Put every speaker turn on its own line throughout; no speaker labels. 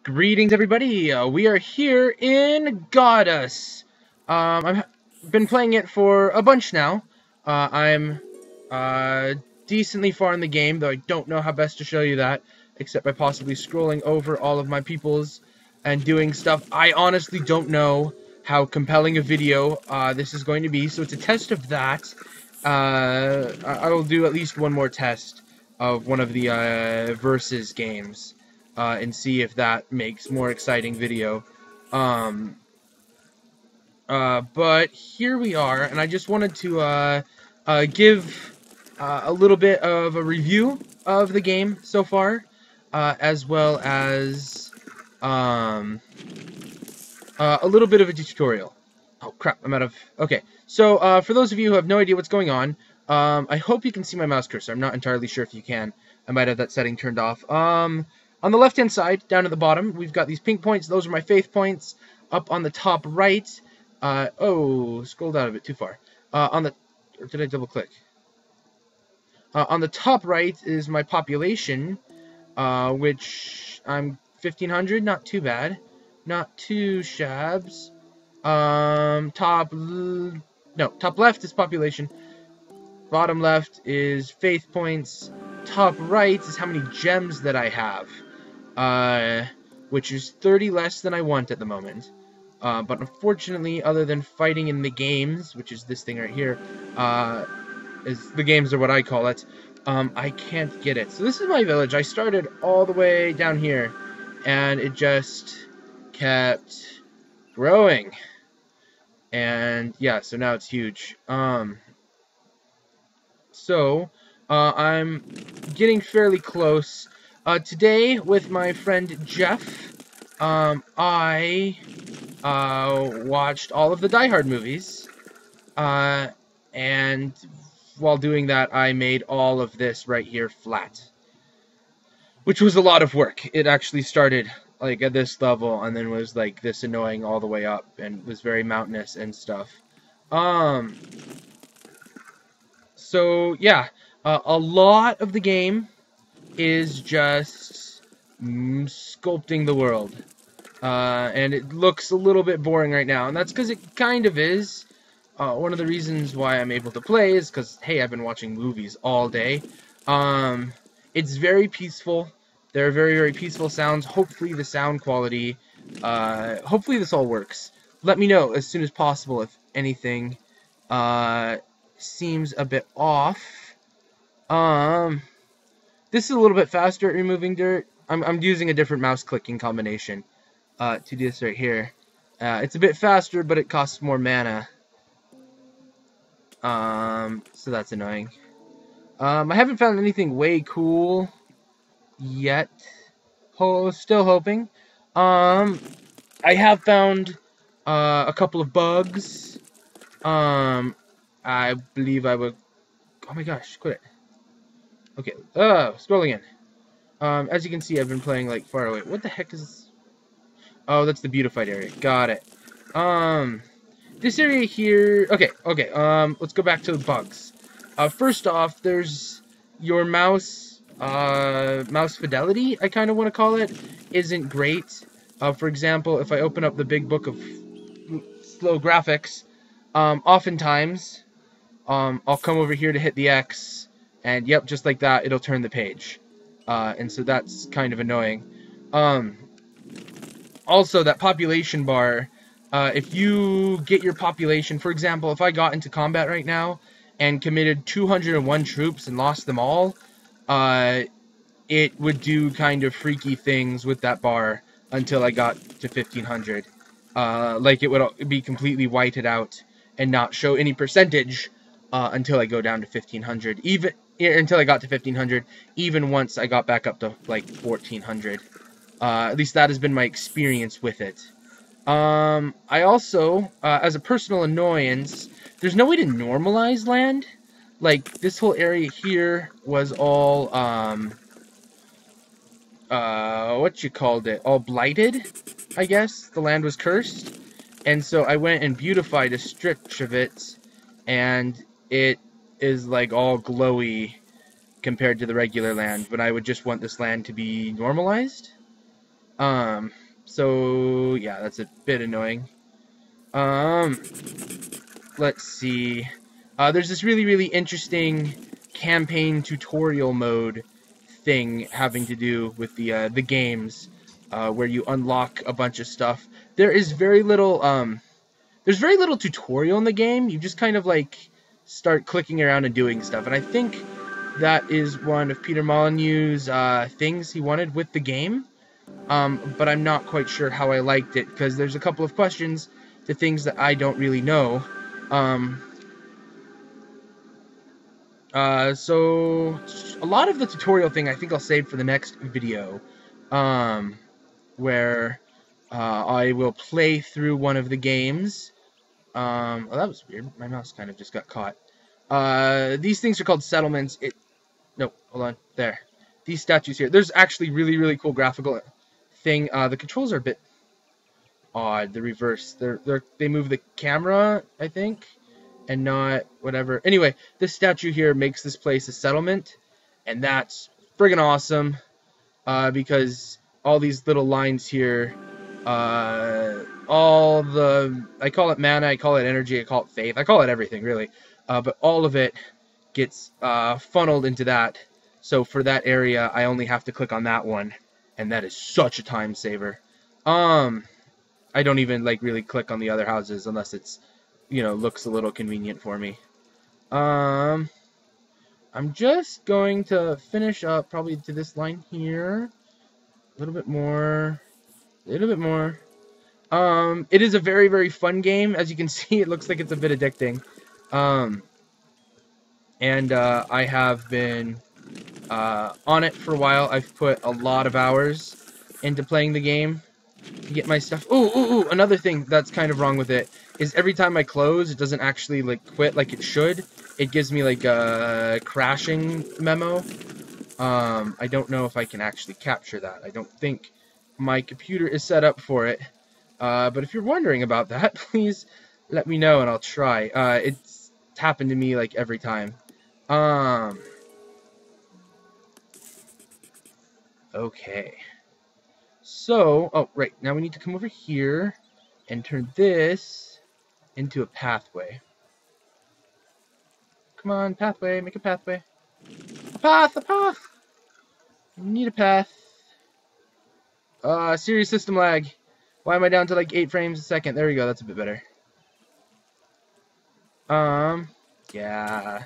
Greetings, everybody. We are here in Godus. I've been playing it for a bunch now. I'm decently far in the game, though I don't know how best to show you that, except by possibly scrolling over all of my peoples and doing stuff. I honestly don't know how compelling a video this is going to be, so it's a test of that. I will do at least one more test of one of the versus games. And see if that makes more exciting video. But here we are, and I just wanted to give a little bit of a review of the game so far, as well as a little bit of a tutorial. Oh crap, I'm out of... Okay, so for those of you who have no idea what's going on, I hope you can see my mouse cursor. I'm not entirely sure if you can. I might have that setting turned off. On the left-hand side, down at the bottom, we've got these pink points. Those are my faith points. Up on the top right... oh, scrolled out a bit too far. Or did I double-click? On the top right is my population, which I'm 1,500. Not too bad. Not too shabs. Top left is population. Bottom left is faith points. Top right is how many gems that I have. Which is 30 less than I want at the moment. But unfortunately, other than fighting in the games, which is this thing right here, the games are what I call it, I can't get it. So this is my village. I started all the way down here, and it just kept growing. And yeah, so now it's huge. I'm getting fairly close. Today, with my friend Jeff, I watched all of the Die Hard movies, and while doing that, I made all of this right here flat, which was a lot of work. It actually started like at this level and then was like this annoying all the way up and was very mountainous and stuff. So yeah, a lot of the game is just sculpting the world. And it looks a little bit boring right now, and that's because it kind of is. One of the reasons why I'm able to play is because, hey, I've been watching movies all day. It's very peaceful. There are very, very peaceful sounds. Hopefully the sound quality, hopefully this all works. Let me know as soon as possible if anything seems a bit off. This is a little bit faster at removing dirt. I'm using a different mouse clicking combination to do this right here. It's a bit faster, but it costs more mana. So that's annoying. I haven't found anything way cool yet. Still hoping. I have found a couple of bugs. I believe I would... Oh my gosh, quit it. Okay, scrolling in. As you can see, I've been playing, like, far away. What the heck is... Oh, that's the beautified area. Got it. This area here... Okay, let's go back to the bugs. First off, there's your mouse fidelity, I kind of want to call it, isn't great. For example, if I open up the big book of slow graphics, oftentimes, I'll come over here to hit the X, and yep, just like that, it'll turn the page. And so that's kind of annoying. Also, that population bar, if you get your population, for example, if I got into combat right now and committed 201 troops and lost them all, it would do kind of freaky things with that bar until I got to 1,500. Like it would be completely whited out and not show any percentage until I go down to 1,500. Until I got to 1,500, even once I got back up to like 1,400. At least that has been my experience with it. I also, as a personal annoyance, there's no way to normalize land. Like, this whole area here was all, what you called it? All blighted, I guess. The land was cursed. And so I went and beautified a stretch of it, and it is, like, all glowy compared to the regular land, but I would just want this land to be normalized. So yeah, that's a bit annoying. Let's see. There's this really interesting campaign tutorial mode thing having to do with the games, where you unlock a bunch of stuff. There's very little tutorial in the game. You just kind of like start clicking around and doing stuff. And I think that is one of Peter Molyneux's things he wanted with the game. But I'm not quite sure how I liked it, because there's a couple of questions to things that I don't really know. So a lot of the tutorial thing I think I'll save for the next video, where I will play through one of the games. Oh, that was weird. My mouse kind of just got caught. These things are called settlements. No, hold on. There. These statues here. There's actually really cool graphical thing. The controls are a bit odd. The reverse. They move the camera, I think, and not whatever. Anyway, this statue here makes this place a settlement, and that's friggin' awesome. Because all these little lines here, I call it mana, I call it energy, I call it faith, I call it everything, really. But all of it gets funneled into that. So for that area, I only have to click on that one, and that is such a time saver. I don't even like really click on the other houses unless it's, looks a little convenient for me. I'm just going to finish up probably to this line here. A little bit more. A little bit more. It is a very fun game. As you can see, it looks like it's a bit addicting. And I have been on it for a while. I've put a lot of hours into playing the game to get my stuff. Ooh, another thing that's kind of wrong with it is every time I close, it doesn't actually like quit like it should. It gives me like a crashing memo. I don't know if I can actually capture that. I don't think my computer is set up for it. But if you're wondering about that, please let me know and I'll try. It's happened to me like every time. Okay. So, oh, right. Now we need to come over here and turn this into a pathway. Come on, pathway. Make a pathway. A path! We need a path. Serious system lag. Why am I down to like 8 frames a second? There we go. That's a bit better. Yeah.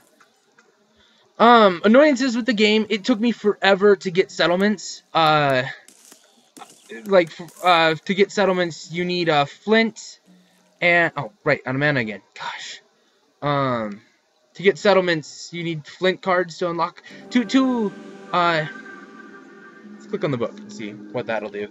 Annoyances with the game. It took me forever to get settlements. To get settlements, you need flint and right, on a mana again. Gosh. To get settlements, you need flint cards to unlock. Let's click on the book and see what that'll do.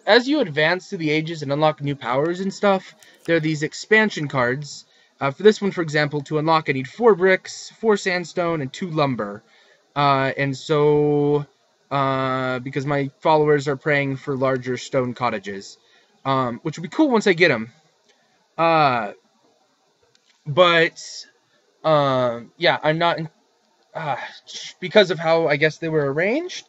As you advance through the ages and unlock new powers and stuff, there are these expansion cards. For this one, for example, to unlock, I need 4 bricks, 4 sandstone, and 2 lumber. And so, because my followers are praying for larger stone cottages, which would be cool once I get them. Yeah, I'm not, because of how, I guess, they were arranged,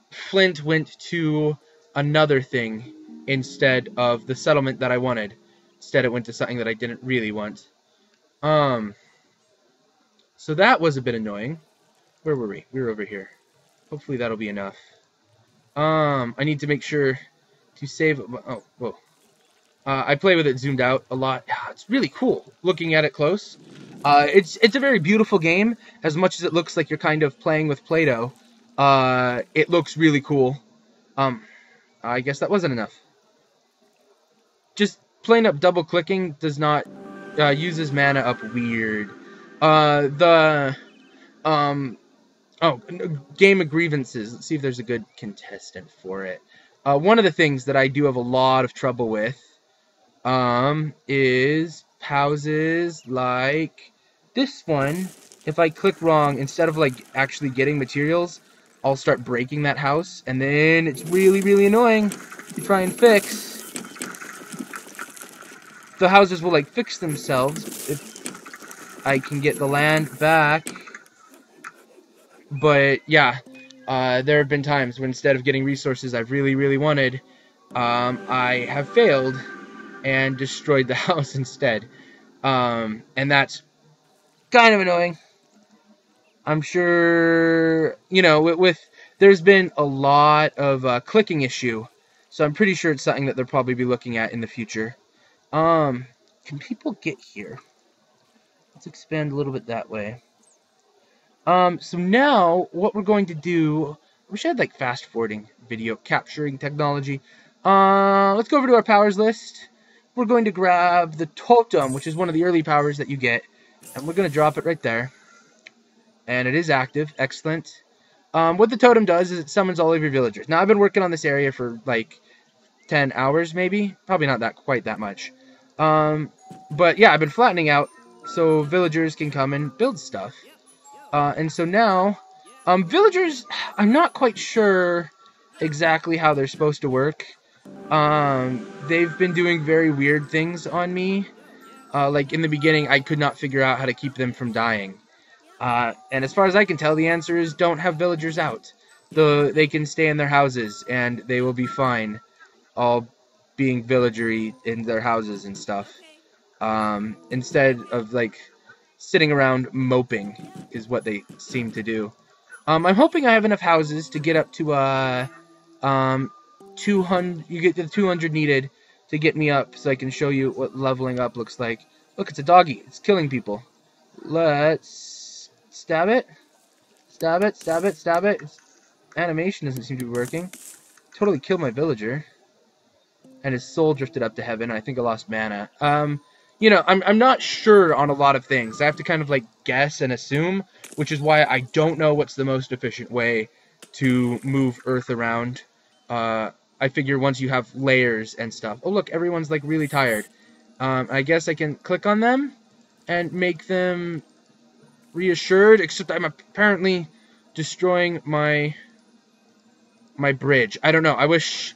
Flint went to another thing instead of the settlement that I wanted. Instead, it went to something that I didn't really want. So that was a bit annoying. Where were we? We were over here. Hopefully that'll be enough. I need to make sure to save. Oh, whoa. I play with it zoomed out a lot. It's really cool looking at it close. It's a very beautiful game. As much as it looks like you're kind of playing with Play-Doh, it looks really cool. I guess that wasn't enough. Just plain up double clicking does not uses mana up weird. Game of grievances. Let's see if there's a good contestant for it. One of the things that I do have a lot of trouble with is houses like this one. If I click wrong, instead of like actually getting materials, I'll start breaking that house, and then it's really annoying to try and fix. The houses will like fix themselves if I can get the land back. But yeah, there have been times when instead of getting resources I've really, really wanted, I have failed and destroyed the house instead. And that's kind of annoying. I'm sure, you know, there's been a lot of clicking issue, so I'm pretty sure it's something that they'll probably be looking at in the future. Can people get here? Let's expand a little bit that way. So now what we're going to do, I wish I had like fast forwarding video capturing technology. Let's go over to our powers list. We're going to grab the totem, which is one of the early powers that you get, and we're going to drop it right there. And it is active. Excellent. What the totem does is it summons all of your villagers. Now, I've been working on this area for like 10 hours, maybe. Probably not quite that much. But yeah, I've been flattening out so villagers can come and build stuff. And so now, villagers, I'm not quite sure exactly how they're supposed to work. They've been doing very weird things on me. Like in the beginning, I could not figure out how to keep them from dying. And as far as I can tell, the answer is don't have villagers out. They can stay in their houses, and they will be fine, all being villagery in their houses and stuff. Instead of, like, sitting around moping is what they seem to do. I'm hoping I have enough houses to get up to, 200, you get the 200 needed to get me up so I can show you what leveling up looks like. Look, it's a doggy. It's killing people. Let's stab it. Stab it, stab it, stab it. Its animation doesn't seem to be working. Totally killed my villager. And his soul drifted up to heaven. I think I lost mana. You know, I'm not sure on a lot of things. I have to kind of, like, guess and assume, which is why I don't know what's the most efficient way to move Earth around. I figure once you have layers and stuff... Oh, look, everyone's, like, really tired. I guess I can click on them and make them reassured, except I'm apparently destroying my bridge. I don't know. I wish...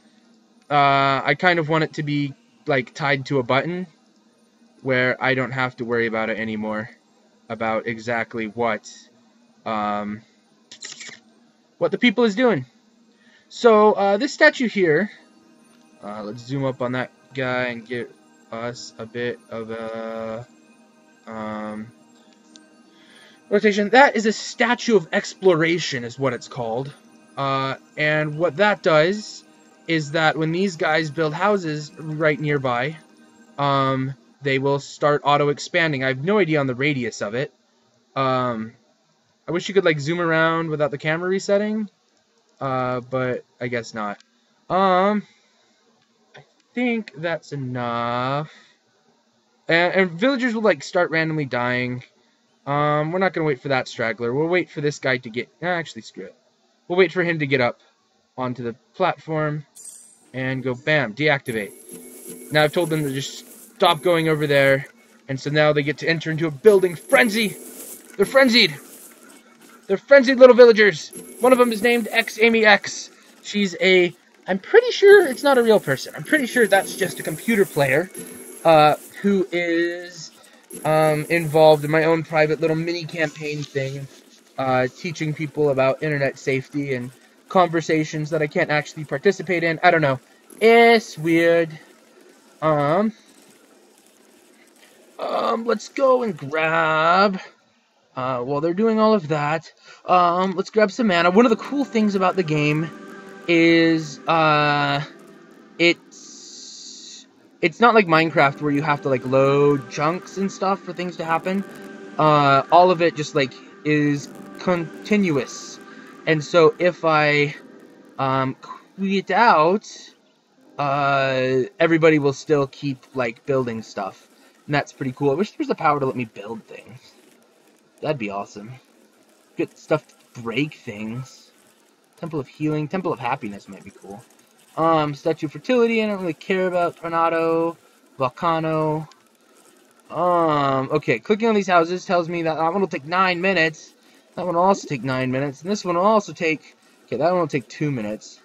I kind of want it to be, like, tied to a button where I don't have to worry about it anymore, about exactly what the people is doing. So, this statue here, let's zoom up on that guy and get us a bit of a rotation. That is a statue of exploration is what it's called. And what that does is that when these guys build houses right nearby, they will start auto-expanding. I have no idea on the radius of it. I wish you could, like, zoom around without the camera resetting, but I guess not. I think that's enough. And villagers will, like, start randomly dying. We're not going to wait for that straggler. We'll wait for this guy to get... Actually, screw it. We'll wait for him to get up onto the platform and go, bam, deactivate. Now I've told them to just stop going over there, and so now they get to enter into a building frenzy. They're frenzied. They're frenzied little villagers. One of them is named Amy X. She's a... I'm pretty sure it's not a real person. I'm pretty sure that's just a computer player who is involved in my own private little mini campaign thing, teaching people about internet safety and conversations that I can't actually participate in. I don't know. It's weird. Let's go and grab, while they're doing all of that, let's grab some mana. One of the cool things about the game is, it's not like Minecraft where you have to, like, load chunks and stuff for things to happen. All of it just, like, is continuous. And so if I, quit out, everybody will still keep, like, building stuff. And that's pretty cool. I wish there was the power to let me build things. That'd be awesome. Get stuff to break things. Temple of Healing. Temple of Happiness might be cool. Statue of Fertility. I don't really care about Tornado. Volcano. Okay. Clicking on these houses tells me that one will take 9 minutes. That one will also take 9 minutes. And this one will also take... Okay, that one will take 2 minutes.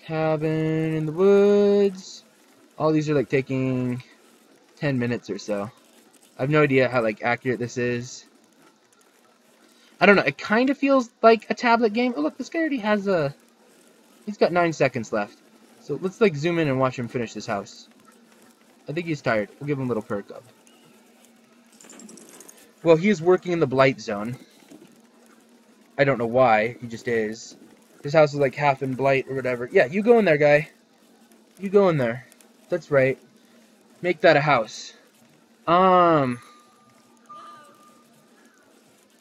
Cabin in the woods. All these are, like, taking 10 minutes or so. I have no idea how, like, accurate this is. I don't know. It kind of feels like a tablet game. Oh, look, this guy already has a... He's got 9 seconds left. So let's, like, zoom in and watch him finish this house. I think he's tired. We'll give him a little perk up. Well, he is working in the blight zone. I don't know why. He just is. His house is, like, half in blight or whatever. Yeah, you go in there, guy. You go in there. That's right. Make that a house.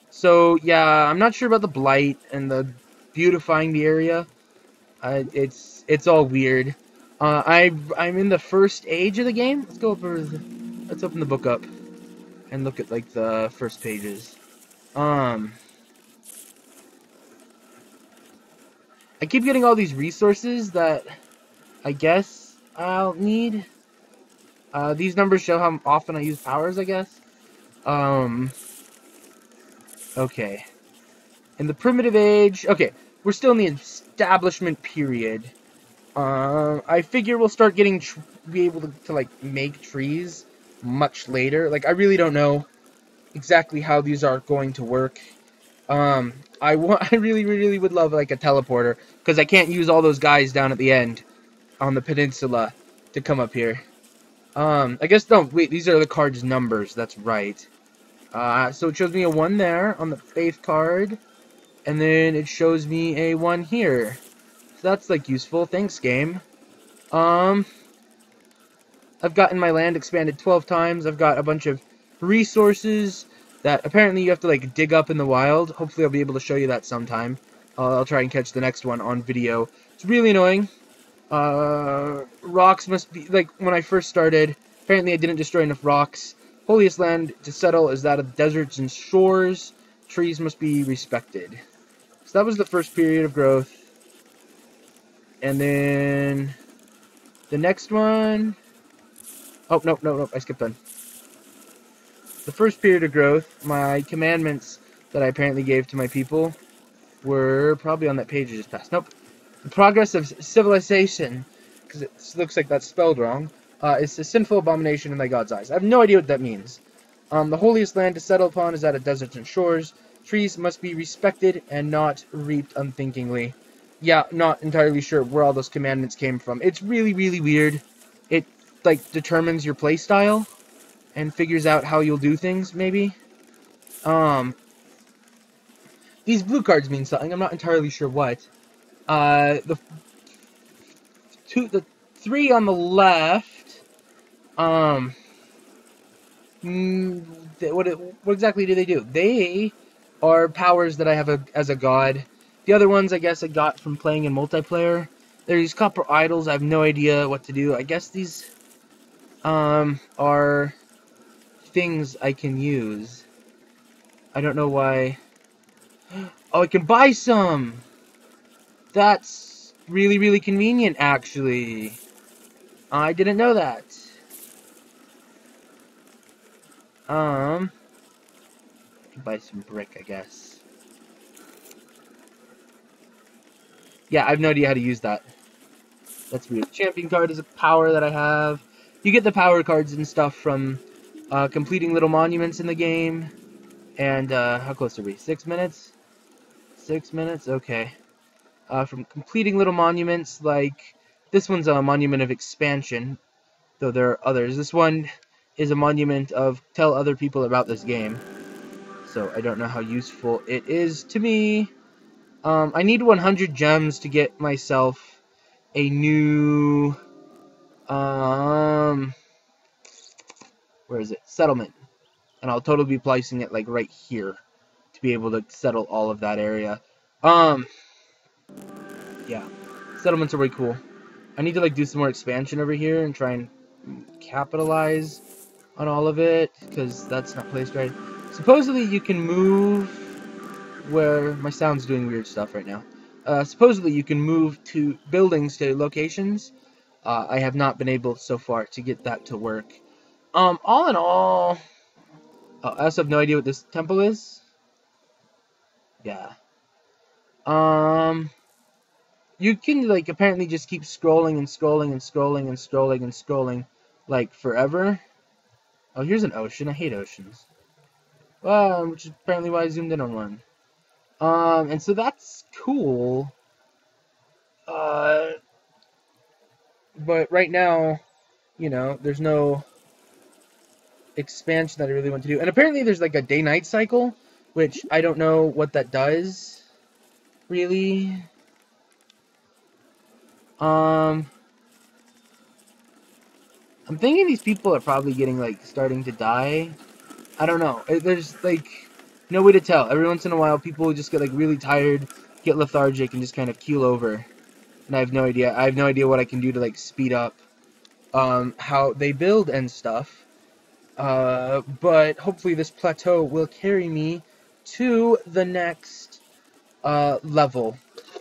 So, yeah, I'm not sure about the blight and the beautifying the area. It's all weird. I'm in the first age of the game. Let's go over. Let's open the book up and look at like the first pages. I keep getting all these resources that I guess I'll need. These numbers show how often I use powers, I guess. Okay. In the primitive age, okay, we're still in the establishment period. I figure we'll start getting be able to like make trees much later. Like I really don't know exactly how these are going to work. I really would love like a teleporter because I can't use all those guys down at the end on the peninsula to come up here. I guess no. Wait, these are the card's numbers. That's right. So it shows me a 1 there on the faith card, and then it shows me a 1 here. So that's, like, useful. Thanks, game. I've gotten my land expanded 12 times. I've got a bunch of resources that apparently you have to, like, dig up in the wild. Hopefully I'll be able to show you that sometime. I'll try and catch the next one on video. It's really annoying. Rocks must be, like, when I first started, apparently I didn't destroy enough rocks. Holiest land to settle is that of deserts and shores. Trees must be respected. So that was the first period of growth. And then the next one... Oh, no, I skipped one. The first period of growth, my commandments that I apparently gave to my people were probably on that page I just passed. Nope. The progress of civilization, because it looks like that's spelled wrong, is a sinful abomination in thy God's eyes. I have no idea what that means. The holiest land to settle upon is that of deserts and shores. Trees must be respected and not reaped unthinkingly. Yeah, not entirely sure where all those commandments came from. It's really, really weird. It, like, determines your playstyle and figures out how you'll do things, maybe. These blue cards mean something. I'm not entirely sure what. The 3 on the left, what exactly do they do? They are powers that I have as a god. The other ones, I guess, I got from playing in multiplayer. They're these copper idols. I have no idea what to do. I guess these are things I can use. I don't know why. Oh, I can buy some! That's really, really convenient, actually. I didn't know that. I can buy some brick, I guess. Yeah, I have no idea how to use that. That's weird. Champion card is a power that I have. You get the power cards and stuff from completing little monuments in the game. And, how close are we? 6 minutes? 6 minutes? Okay. From completing little monuments, like, this one's a monument of expansion, though there are others. This one is a monument of tell other people about this game. So, I don't know how useful it is to me. I need 100 gems to get myself a new, where is it? Settlement. And I'll totally be placing it, like, right here to be able to settle all of that area. Yeah. Settlements are way cool. I need to, like, do some more expansion over here and try and capitalize on all of it, because that's not placed right. Supposedly, you can move where... My sound's doing weird stuff right now. Supposedly, you can move to buildings to locations. I have not been able so far to get that to work. All in all... I also have no idea what this temple is. Yeah. You can, like, apparently just keep scrolling and scrolling and scrolling and scrolling and scrolling, like, forever. Oh, here's an ocean. I hate oceans. Well, which is apparently why I zoomed in on one. And so that's cool. But right now, there's no expansion that I really want to do. And apparently there's like a day-night cycle, which I don't know what that does, really. I'm thinking these people are probably getting, like, starting to die. I don't know. There's, like, no way to tell. Every once in a while, people just get, like, really tired, get lethargic, and just kind of keel over. And I have no idea. I have no idea what I can do to, like, speed up how they build and stuff. But hopefully this plateau will carry me to the next level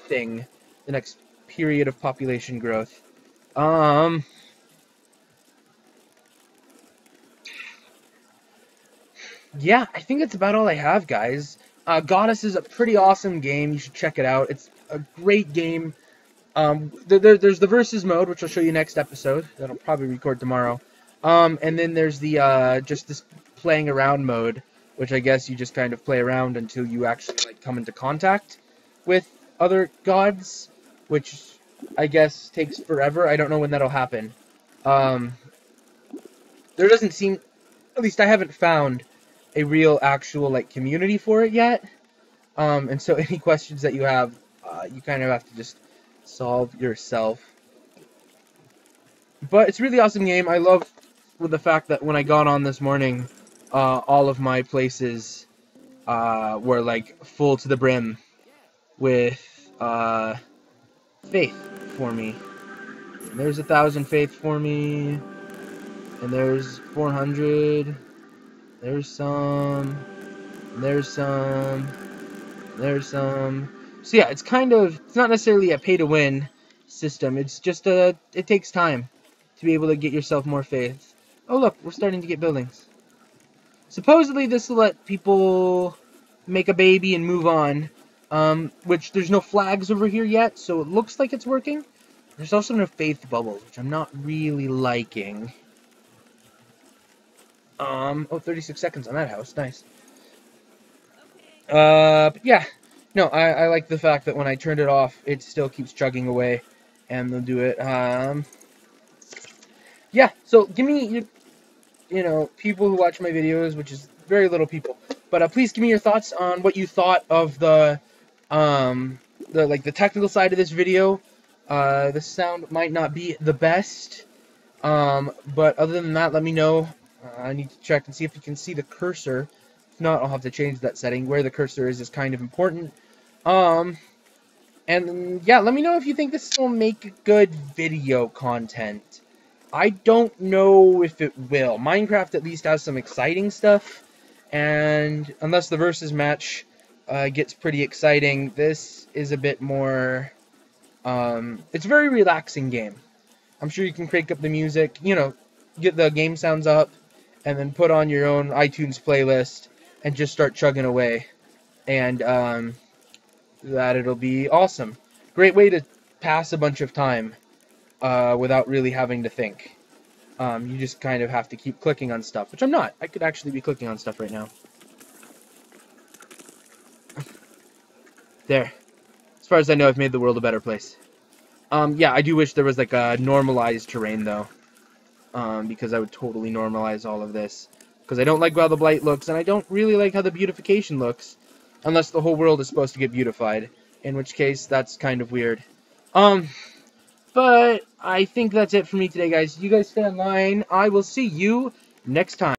thing, the next period of population growth. Yeah, I think that's about all I have, guys. Godus is a pretty awesome game. You should check it out. It's a great game. There's the versus mode, which I'll show you next episode. That'll probably record tomorrow. And then there's the just this playing around mode, which I guess you just kind of play around until you actually like come into contact with other gods, which I guess takes forever. I don't know when that'll happen. There doesn't seem, at least I haven't found a real actual like community for it yet. And so any questions that you have, you kind of have to just solve yourself. But it's a really awesome game. I love with the fact that when I got on this morning, all of my places were like full to the brim with faith for me. And there's 1,000 faith for me, and there's 400. There's some. There's some. There's some. So yeah, it's not necessarily a pay to win system. It's just it takes time to be able to get yourself more faith. Oh look, we're starting to get buildings. Supposedly this will let people make a baby and move on. Which there's no flags over here yet, so it looks like it's working. There's also no faith bubbles, which I'm not really liking. Oh, 36 seconds on that house. Nice. But yeah. No, I like the fact that when I turned it off, it still keeps chugging away. And they'll do it. Yeah, so give me your, people who watch my videos, which is very little people. But please give me your thoughts on what you thought of the technical side of this video. The sound might not be the best. But other than that, let me know. I need to check and see if you can see the cursor. If not, I'll have to change that setting. Where the cursor is kind of important. And yeah, let me know if you think this will make good video content. I don't know if it will. Minecraft at least has some exciting stuff. And unless the versus match gets pretty exciting, this is a bit more... it's a very relaxing game. I'm sure you can crank up the music, get the game sounds up, and then put on your own iTunes playlist and just start chugging away. And that it'll be awesome. Great way to pass a bunch of time without really having to think. You just kind of have to keep clicking on stuff, which I'm not. I could actually be clicking on stuff right now. There. As far as I know, I've made the world a better place. Yeah, I do wish there was like a normalized terrain though. Because I would totally normalize all of this. Because I don't like how the blight looks, and I don't really like how the beautification looks. Unless the whole world is supposed to get beautified. In which case, that's kind of weird. But I think that's it for me today, guys. You guys stay online. I will see you next time.